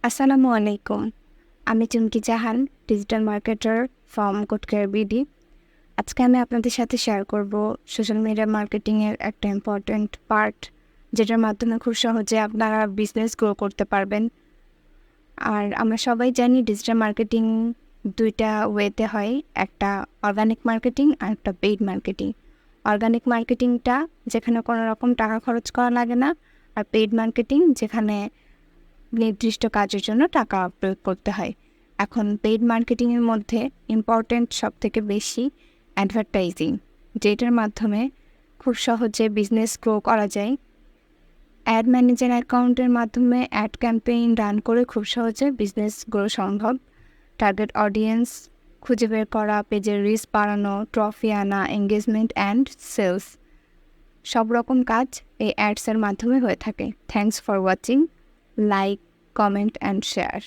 আসসালামু আলাইকুম। আমি চুমকি জাহান, ডিজিটাল মার্কেটার ফ্রম গুডকেয়ার বিডি। আজকে আমি আপনাদের সাথে শেয়ার করব সোশ্যাল মিডিয়া মার্কেটিংয়ের একটা ইম্পর্ট্যান্ট পার্ট, যেটার মাধ্যমে খুব সহজে আপনারা বিজনেস গ্রো করতে পারবেন। আর আমরা সবাই জানি ডিজিটাল মার্কেটিং দুইটা ওয়েতে হয়, একটা অর্গানিক মার্কেটিং আর একটা পেইড মার্কেটিং। অর্গানিক মার্কেটিংটা যেখানে কোনো রকম টাকা খরচ করা লাগে না, আর পেইড মার্কেটিং যেখানে নির্দিষ্ট কাজের জন্য টাকা প্রয়োগ করতে হয়। এখন পেইড মার্কেটিংয়ের মধ্যে ইম্পর্ট্যান্ট সবথেকে বেশি অ্যাডভার্টাইজিং, যেটার মাধ্যমে খুব সহজে বিজনেস গ্রো করা যায়। অ্যাড ম্যানেজার অ্যাকাউন্টের মাধ্যমে অ্যাড ক্যাম্পেইন রান করে খুব সহজে বিজনেস গ্রো সম্ভব। টার্গেট অডিয়েন্স খুঁজে বের করা, পেজের রিচ বাড়ানো, ট্রফি আনা, এঙ্গেজমেন্ট অ্যান্ড সেলস, সব রকম কাজ এই অ্যাডসের মাধ্যমে হয়ে থাকে। Thanks for watching. Like, comment and share.